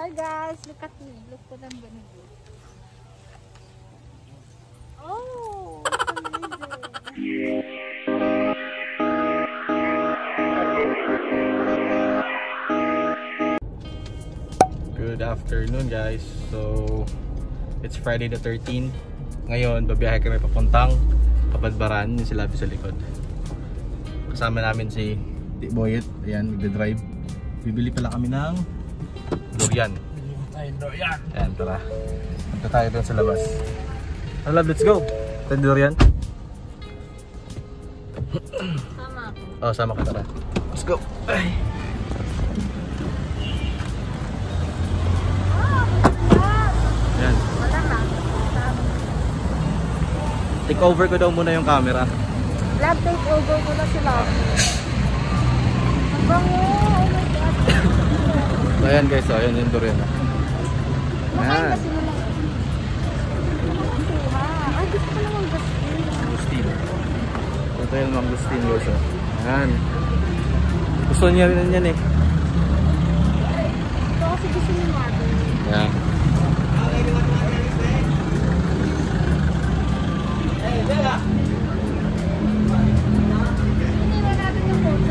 Hi guys, look at me. Look what I'm gonna do. Oh, it's amazing. Good afternoon guys. So it's Friday the 13th. Ngayon babiyahe kami papuntang Kabadbaran. Yung sila sa likod. Kasama namin si Boyet. Ayan, magdadrive. Bibili pala kami ng durian. Ayan, tara. Punta tayo doon sa labas. Love, let's go. Ito durian. Sama ako. Oh, sama ka, tara. Let's go. Ay. Ayan. Wala na. Take over ko daw muna yung camera. Vlog take over ko na sila. Ang bango. Oh my God. So ayan guys, so ayan yung durian. Makain kasi mo lang. Ay, gusto ko naman gastin. Mangustin. Ito yung mangustin guys. Ayan. Gusto niya rin yan eh. Ito kasi gusto niya natin. Ayan. Hindi na natin yung photo.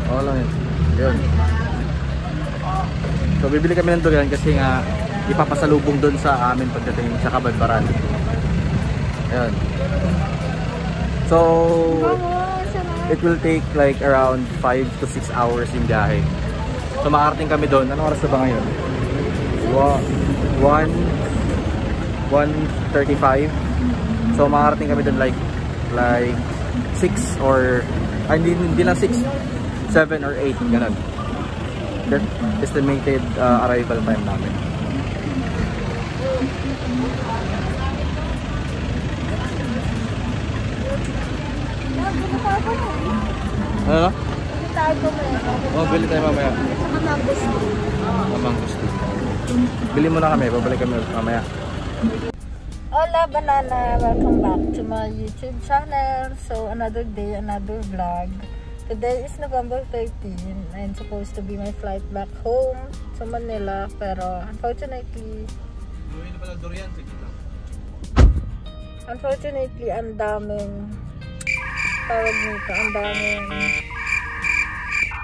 Oo lang yun. Yun. So bibili kami ng durian kasi nga ipapasalubong doon sa amin pagdating sa Kabadbaran. Ayan. So it will take like around 5 to 6 hours yung biyahe. So makarating kami doon. Anong oras na ba ngayon? 1:35. So makarating kami doon like 6 or hindi lang 6, 7 or 8 ganun. That estimated arrival time namin. Ano? Oh, bili tayo mamaya. Mangustin. Bili muna kami, babalik kami mamaya. Hola banana, welcome back to my YouTube channel. So another day, another vlog. Today is November 13 and supposed to be my flight back home to Manila, pero unfortunately ang daming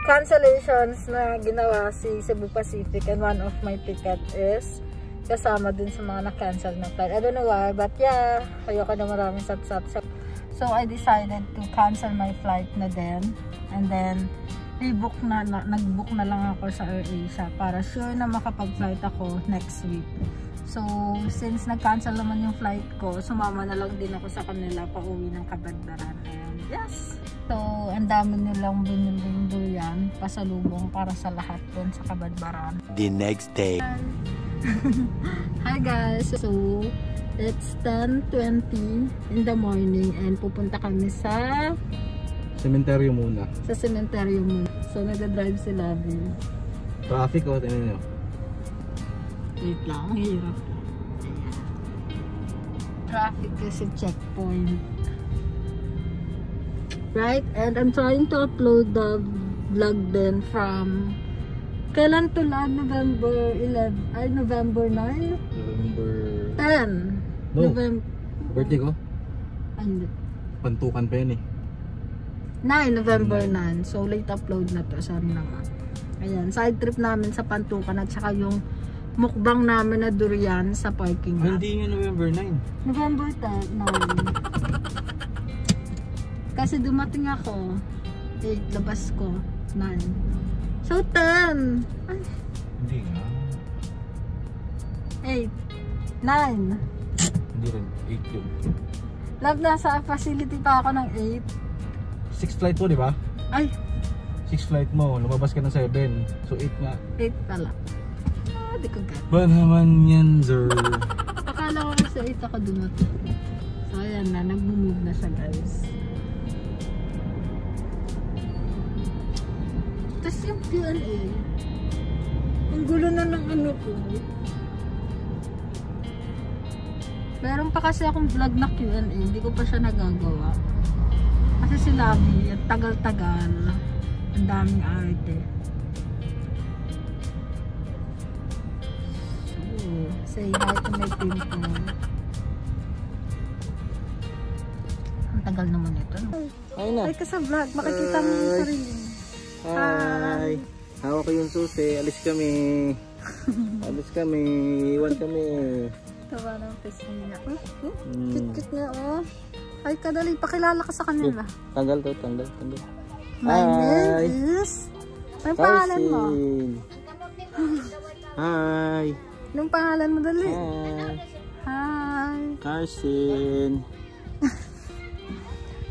cancellations na ginawa si Cebu Pacific, and one of my ticket is kasama din sa mga na-cancel na flight. I don't know why, but yeah, ayoko na maraming sat-sat. So I decided to cancel my flight na din, and then nag-book na lang ako sa AirAsia para sure na makapag-flight ako next week. So since nag-cancel naman yung flight ko, sumama na lang din ako sa kanila pa uwi ng Kabadbaran. And yes, so ang dami nilang biniling durian pasalubong para sa lahat dun sa Kabadbaran. The next day. Hi guys, so it's 10:20 in the morning and pupunta kami sa Sementeryo muna. Sa sementeryo muna. So nagda-drive si Lavi. Traffic o, tingnan nyo. Wait lang, hirap. Traffic kasi checkpoint. Right? And I'm trying to upload the vlog then from kailan to lang? November 11? Ay, November 9? November 10. No. November. Birthday ko? Ay, hindi. Pantukan pa yun eh. 9, November 9. So, late upload na to. Sorry na nga. Ayan, side trip namin sa Pantukan at saka yung mukbang namin na durian sa parking lot. Hindi nga November 9. November 9. Kasi dumating ako 8, labas ko 9. So 10. Ay. Hindi nga. 8, 9. Hindi rin, 8 yun. Love, nasa facility pa ako ng 8. 6 flight mo, di ba? Ay, 6 flight mo, lumabas ka ng 7. So 8 nga. 8 pala. Di ko get. Ba naman yan, sir? Akala ko kasi 8 ako dumating. So ayan na, nag-move na siya guys. Tapos yung Q&A, ang gulo na ng ano ko. Meron pa kasi akong vlog na Q&A, hindi ko pa siya nagagawa. Kasi si Lavi, ang tagal-tagal, ang daming arte. Say hi to my pimple. Ang tagal naman ito. Ay na. Ay ka sa vlog, makikita mo yung sarili. Hi. Hawak ko yung susi. Alis kami. Alis kami. Iwan kami. Tawa ng face nila. Cute-cute nga oh. Ay ka dali, pakilala ka sa kanila. Tanggal to, tanggal. My name is... Anong pangalan mo? Hi. Anong pangalan mo dali? Hi. Hi. Carson.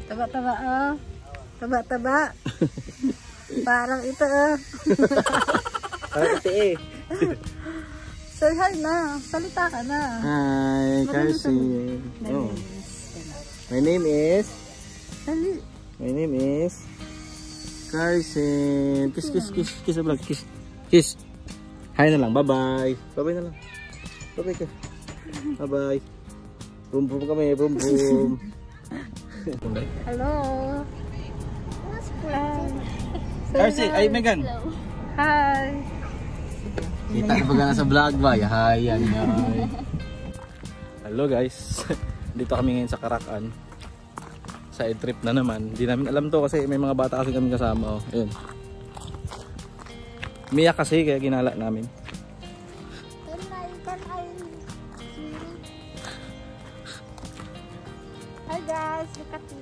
Taba-taba oh. Taba-taba. Parang ito oh. Parang ito eh. Say hi na. Salita ka na. Hi, Carson. Oh. My name is... Dali. My name is... Carson. Kiss, kiss, kiss. Kiss sa vlog. Kiss. Kiss. Hi na lang. Bye-bye. Bye-bye na lang. Bye-bye ka. Bye-bye. Boom boom kami. Boom boom. Hello. Carson. Ay, Megan. Hi. Kita na baga sa vlog ba? Hi, yan. Hi. Hello guys. Dito kami ngayon sa Caracan. Side trip na naman. Hindi namin alam to kasi may mga bata kasi kami kasama. Oh. Ayun. Umiyak kasi kaya ginala namin. Hi guys, look at me.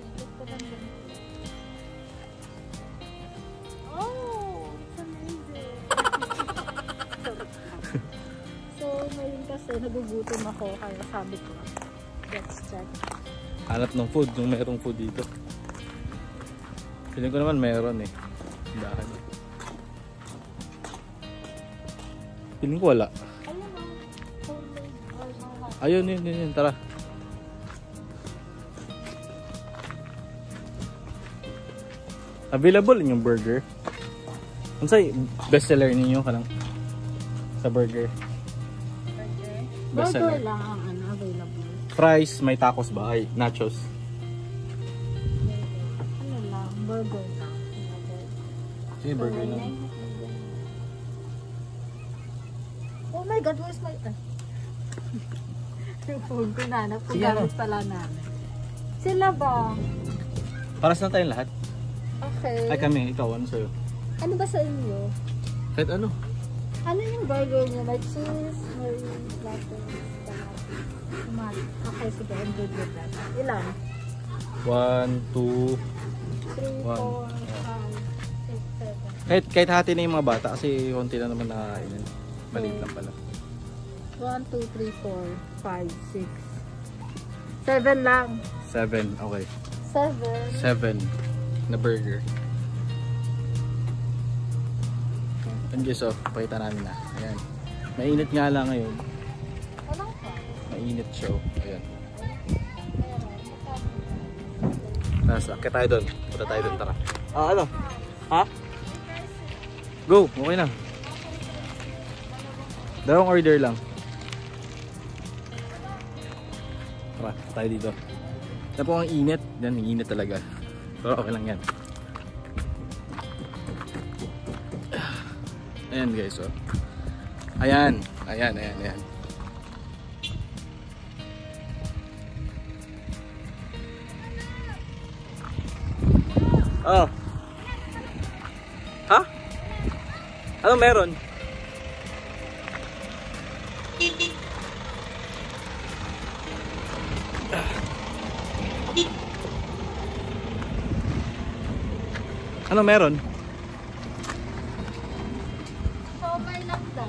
Oh, it's amazing. So, ngayon kasi nagugutom ako kaya sabi ko, let's check. Hanap ng food, yung mayroong food dito. Feeling ko naman mayroon eh. Dahan. Feeling ko wala. Ayun, yun. Tara. Available yung burger. Ano sa'yo? Best seller ninyo ka lang? Sa burger. Best seller. Burger lang ang available. Fries, may tacos ba? Ay, nachos. Ano lang, burger lang. Sige, burger lang. Oh my God, where's my... Yung phone ko na, Sige, napugamit pala namin. Sila ba? Paras na tayong lahat. Okay. Ay kami, ikaw, ano sa'yo? Ano ba sa inyo? Kahit ano? Ano yung burger niyo? May cheese, may lettuce, tomato. Okay, sige, I'm good with that. Ilan? 1, 2, 3, 4, 5, 6, 7. kahit hati na yung mga bata kasi konti na naman nakakainin. Maliit lang pala. 1, 2, 3, 4, 5, 6. 7 lang. 7, okay. 7. 7 na burger. And guys, oh, pakita namin na. Ayan. Mainit nga lang ngayon. Walang pa. Mainit siya. Ayan. Akit tayo doon. Punta tayo doon, tara. Ah, ano? Ha? Go! Okay na. Dalawang order lang. Tara, tayo dito. Yan po ang init. Yan, init talaga. Pero okay lang yan. Ayan guys, oh. Ayan. Oh. Ha? Ano meron? Ano meron? So, may lang daw.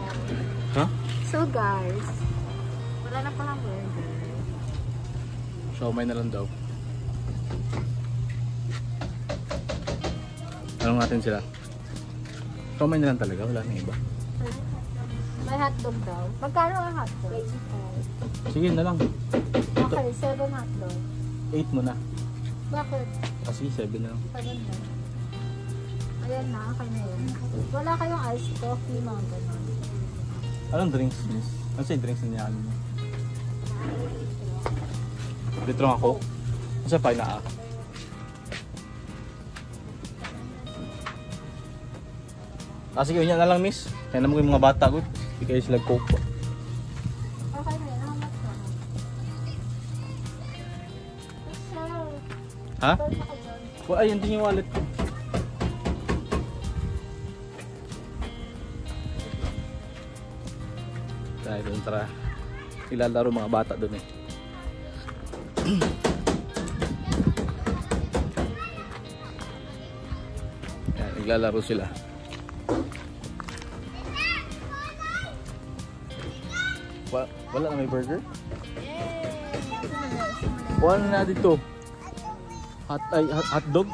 Ha? So guys, wala na palang burger. Siomay na lang daw. Tanong natin sila. Siomay na lang talaga, wala nang iba. May hotdog daw. Magkano ang hotdog? Sige na lang. Okay, 7 hotdog. 8 mo na. Bakit? Kasi 7 na lang. 7 na. Ayan na, okay na yun. Wala kayong iced coffee, mga ganun. Anong drinks, miss? Ano sa'yo drinks na niyakalin mo? Litro ako? Ano sa na sige, yun na lang, miss. Kaya naman yung mga bata, good. Hindi kayo sila coke po. Okay Ha? Ayun din yung wallet ko. Tayo doon, tara. Ilalaro mga bata doon eh. Yan, naglalaro sila. Wala na may burger? Wala na dito. Hotdog?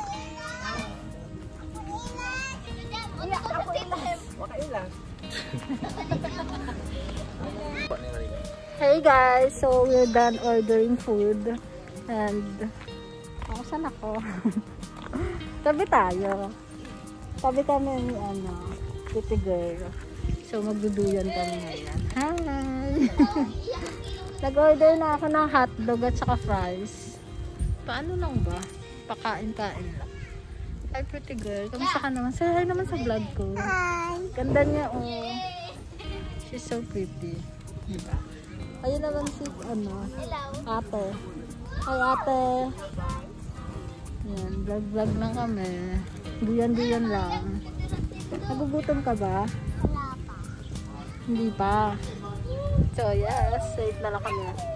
Hey guys, so we're done ordering food and saan ako? Tabi tayo. Tabi kami ni Pretty Girl. So magduduyan kami ngayon. Hi! Nag-order na ako ng hotdog at saka fries. Paano lang ba? Pakain-kain lang. Hi Pretty Girl, kamusta ka naman? Say hi naman sa vlog ko. Ganda niya oh. She's so pretty. Diba? Ayun naman si ate. Hi ate. Yan, vlog lang kami. Duyan-duyan lang. Nagugutom ka ba? Hindi pa. So yes, wait na lang kami.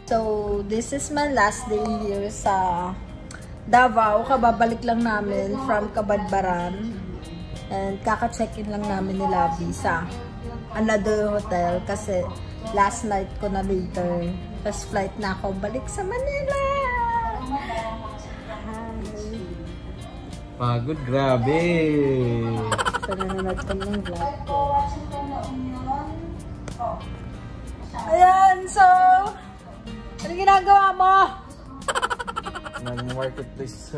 So, this is my last day here sa Davao. Kababalik lang namin from Kabadbaran. And kaka-check-in lang namin ni Labi sa another hotel kasi last night ko na later. Tapos flight na ako balik sa Manila. Hi. Pagod, grabe. So, nanonood ko ng vlog ko. Ayan, so ano ginagawa mo? Nag-marketplace.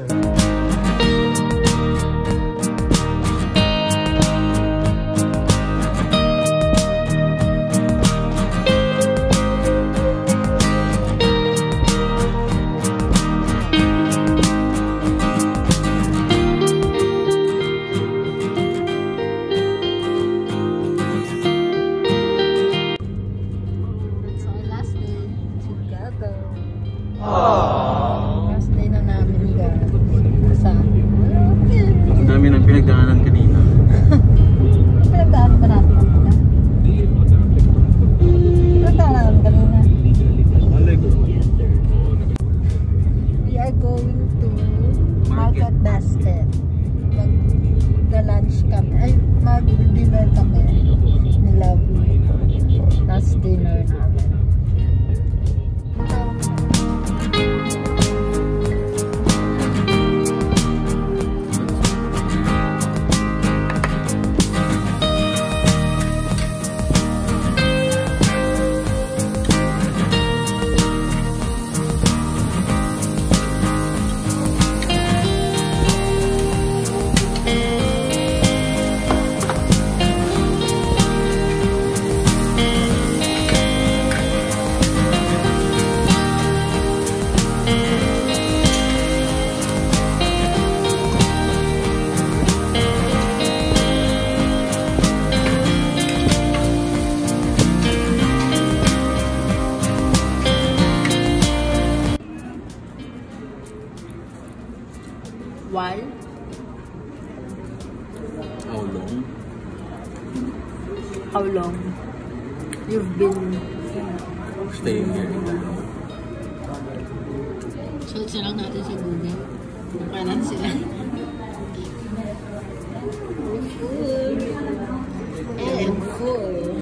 Pinagdaanan kanina. Pinagdaanan ba natin kanina? Pinagdaanan kanina. We are going to Market Basket. Mag-lunch kami. Ay, mag-dinner kami. I love you. Last dinner namin. Why? How long? How long you've been Staying here. search lang natin sa Google kung kailan sila. I am full.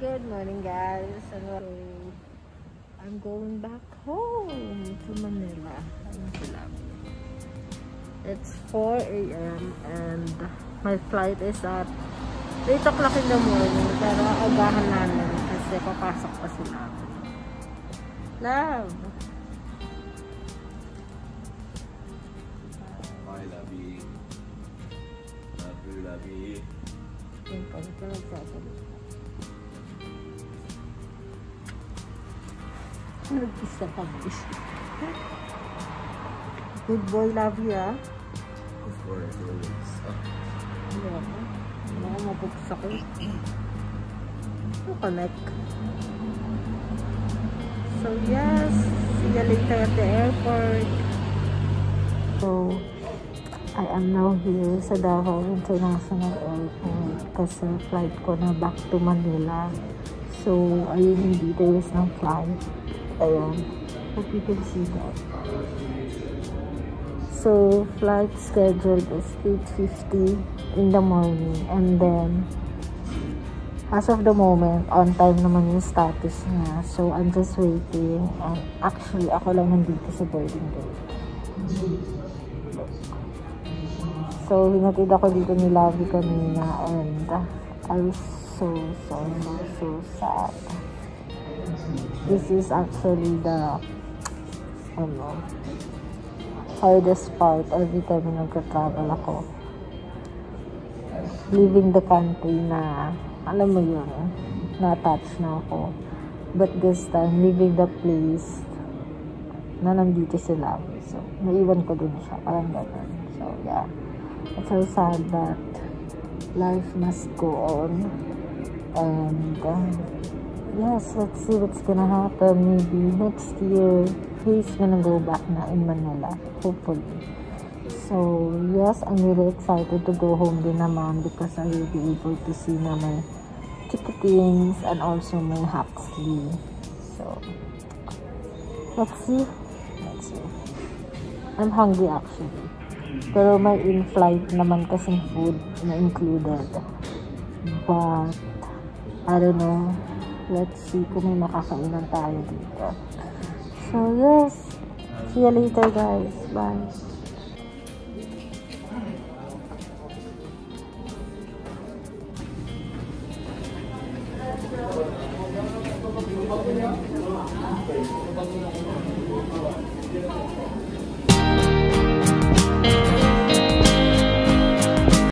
Good morning guys. I'm going back home to Manila. It's 4 AM and my flight is at 8 o'clock in the morning pero agahan namin kasi papasok pa sila. Love. Bye, Labi. Love you, Labi. Yung pala ka nagsasalit. Nag-kiss na kami. Good boy, love you, ah. Good boy, Hindi ako. Hindi ako mapups ako. Connect. So, yes. See you later at the airport. So, I am now here sa Davao International Airport kasi flight ko na back to Manila. So, ayun yung details ng flight. Ayan. Hope you can see that. So, flight schedule is 8:50 in the morning. And then, as of the moment, on time naman yung status niya. So, I'm just waiting. And actually, ako lang nandito sa boarding gate. So, hinatid ako dito ni Lavi kanina. And I was so sad. This is actually the hardest part every time na nagka-travel ako. Leaving the country na, alam mo yun, na-attach na ako. But this time, leaving the place na nandito sila. So, naiwan ko din siya. Parang gano'n. So, yeah. It's so sad that life must go on. And, yes, let's see what's gonna happen. Maybe next year, he's gonna go back na in Manila. Hopefully. So, yes, I'm really excited to go home din naman because I will be able to see na my ticketings and also my Huxley. So, let's see. I'm hungry actually. Pero may in-flight naman kasing food na included. But, I don't know. Let's see kung may makakainan tayo dito. So, yes. See you later, guys. Bye.